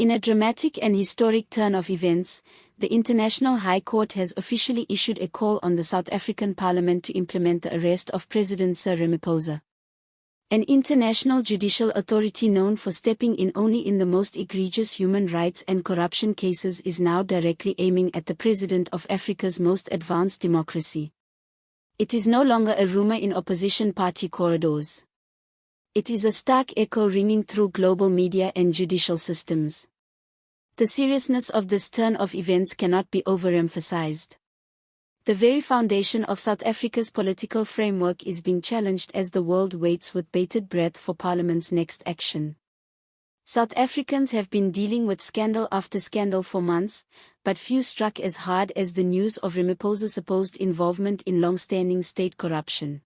In a dramatic and historic turn of events, the International High Court has officially issued a call on the South African Parliament to implement the arrest of President Cyril Ramaphosa. An international judicial authority known for stepping in only in the most egregious human rights and corruption cases is now directly aiming at the president of Africa's most advanced democracy. It is no longer a rumor in opposition party corridors. It is a stark echo ringing through global media and judicial systems. The seriousness of this turn of events cannot be overemphasized. The very foundation of South Africa's political framework is being challenged as the world waits with bated breath for Parliament's next action. South Africans have been dealing with scandal after scandal for months, but few struck as hard as the news of Ramaphosa's supposed involvement in long-standing state corruption.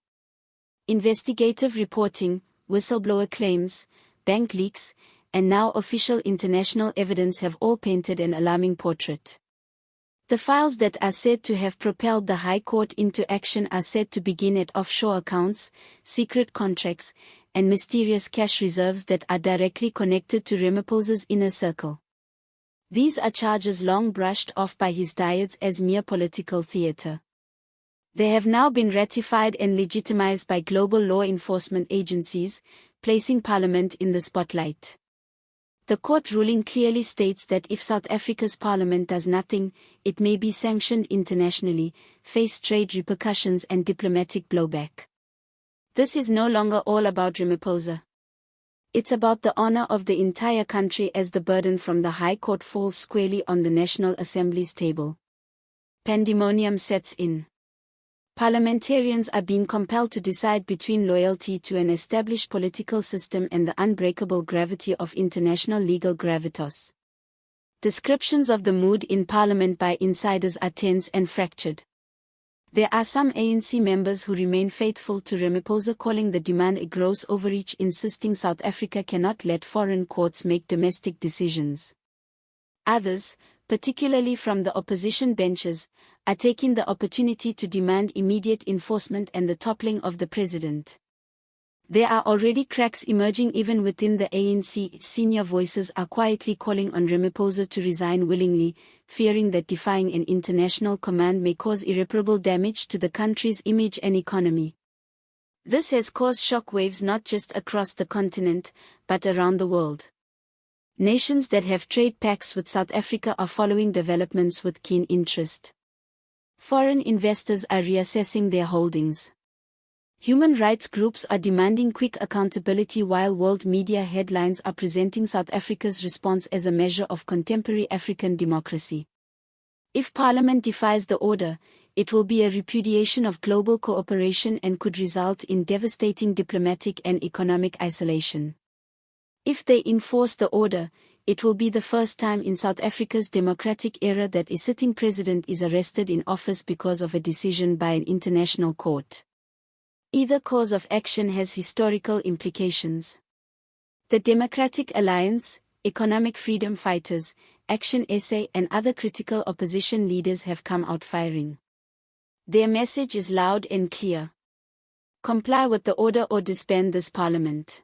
Investigative reporting, whistleblower claims, bank leaks, and now official international evidence have all painted an alarming portrait. The files that are said to have propelled the High Court into action are said to begin at offshore accounts, secret contracts, and mysterious cash reserves that are directly connected to Ramaphosa's inner circle. These are charges long brushed off by his diehards as mere political theatre. They have now been ratified and legitimized by global law enforcement agencies, placing Parliament in the spotlight. The court ruling clearly states that if South Africa's Parliament does nothing, it may be sanctioned internationally, face trade repercussions and diplomatic blowback. This is no longer all about Ramaphosa. It's about the honor of the entire country as the burden from the High Court falls squarely on the National Assembly's table. Pandemonium sets in. Parliamentarians are being compelled to decide between loyalty to an established political system and the unbreakable gravity of international legal gravitas. Descriptions of the mood in Parliament by insiders are tense and fractured. There are some ANC members who remain faithful to Ramaphosa, calling the demand a gross overreach, insisting South Africa cannot let foreign courts make domestic decisions. Others, particularly from the opposition benches, are taking the opportunity to demand immediate enforcement and the toppling of the president. There are already cracks emerging even within the ANC. Senior voices are quietly calling on Ramaphosa to resign willingly, fearing that defying an international command may cause irreparable damage to the country's image and economy. This has caused shockwaves not just across the continent, but around the world. Nations that have trade pacts with South Africa are following developments with keen interest. Foreign investors are reassessing their holdings. Human rights groups are demanding quick accountability, while world media headlines are presenting South Africa's response as a measure of contemporary African democracy. If Parliament defies the order, it will be a repudiation of global cooperation and could result in devastating diplomatic and economic isolation. If they enforce the order, it will be the first time in South Africa's democratic era that a sitting president is arrested in office because of a decision by an international court. Either course of action has historical implications. The Democratic Alliance, Economic Freedom Fighters, Action SA and other critical opposition leaders have come out firing. Their message is loud and clear. Comply with the order or disband this parliament.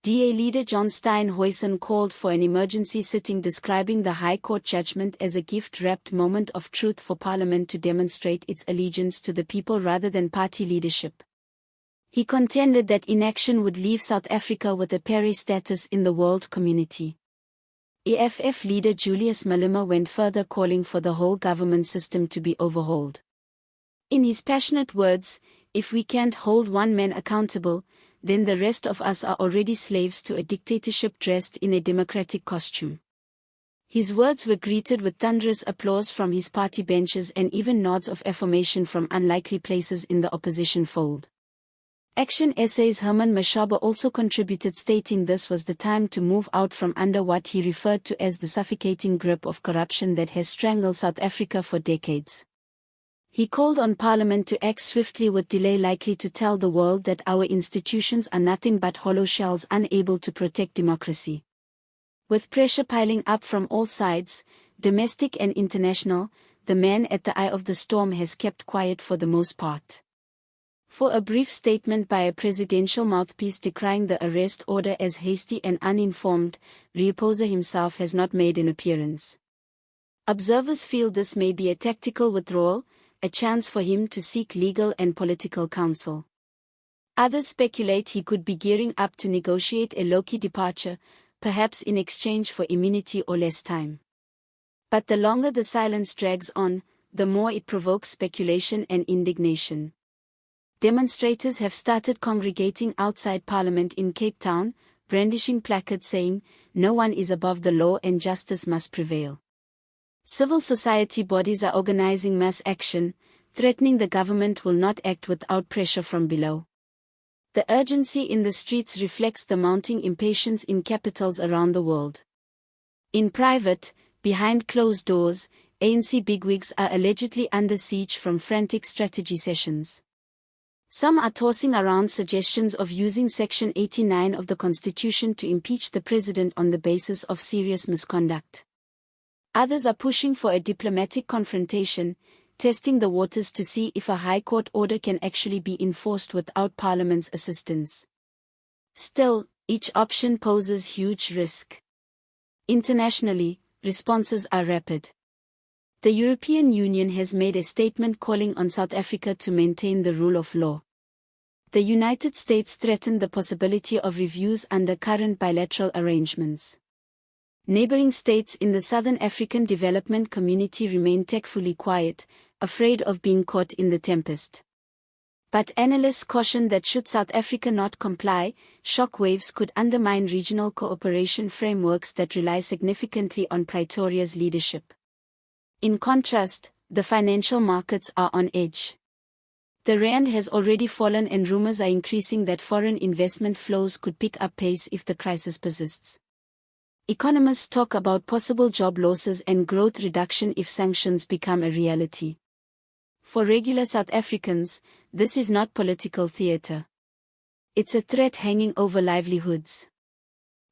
DA leader John Steenhuisen called for an emergency sitting, describing the High Court judgment as a gift-wrapped moment of truth for Parliament to demonstrate its allegiance to the people rather than party leadership. He contended that inaction would leave South Africa with a pari status in the world community. EFF leader Julius Malema went further, calling for the whole government system to be overhauled. In his passionate words, "If we can't hold one man accountable, then the rest of us are already slaves to a dictatorship dressed in a democratic costume." His words were greeted with thunderous applause from his party benches and even nods of affirmation from unlikely places in the opposition fold. Action SA's Herman Mashaba also contributed, stating this was the time to move out from under what he referred to as the suffocating grip of corruption that has strangled South Africa for decades. He called on Parliament to act swiftly with delay likely to tell the world that our institutions are nothing but hollow shells unable to protect democracy. With pressure piling up from all sides, domestic and international, the man at the eye of the storm has kept quiet for the most part. For a brief statement by a presidential mouthpiece decrying the arrest order as hasty and uninformed, Ramaphosa himself has not made an appearance. Observers feel this may be a tactical withdrawal, a chance for him to seek legal and political counsel. Others speculate he could be gearing up to negotiate a low-key departure, perhaps in exchange for immunity or less time. But the longer the silence drags on, the more it provokes speculation and indignation. Demonstrators have started congregating outside Parliament in Cape Town, brandishing placards saying, "No one is above the law and justice must prevail." Civil society bodies are organizing mass action, threatening the government will not act without pressure from below. The urgency in the streets reflects the mounting impatience in capitals around the world. In private, behind closed doors, ANC bigwigs are allegedly under siege from frantic strategy sessions. Some are tossing around suggestions of using Section 89 of the Constitution to impeach the president on the basis of serious misconduct. Others are pushing for a diplomatic confrontation, testing the waters to see if a High Court order can actually be enforced without Parliament's assistance. Still, each option poses huge risk. Internationally, responses are rapid. The European Union has made a statement calling on South Africa to maintain the rule of law. The United States threatened the possibility of reviews under current bilateral arrangements. Neighboring states in the Southern African Development Community remain tactfully quiet, afraid of being caught in the tempest. But analysts caution that should South Africa not comply, shockwaves could undermine regional cooperation frameworks that rely significantly on Pretoria's leadership. In contrast, the financial markets are on edge. The rand has already fallen and rumors are increasing that foreign investment flows could pick up pace if the crisis persists. Economists talk about possible job losses and growth reduction if sanctions become a reality. For regular South Africans, this is not political theater. It's a threat hanging over livelihoods.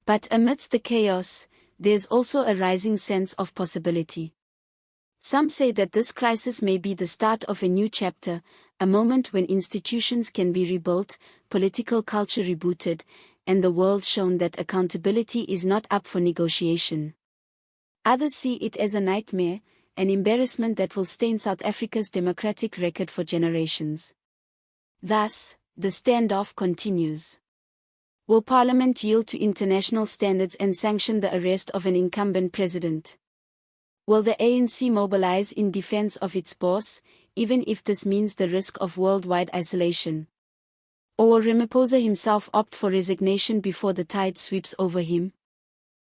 But amidst the chaos, there's also a rising sense of possibility. Some say that this crisis may be the start of a new chapter, a moment when institutions can be rebuilt, political culture rebooted, and the world shown that accountability is not up for negotiation. Others see it as a nightmare, an embarrassment that will stain South Africa's democratic record for generations. Thus, the standoff continues. Will Parliament yield to international standards and sanction the arrest of an incumbent president? Will the ANC mobilize in defense of its boss, even if this means the risk of worldwide isolation? Or will Ramaphosa himself opt for resignation before the tide sweeps over him?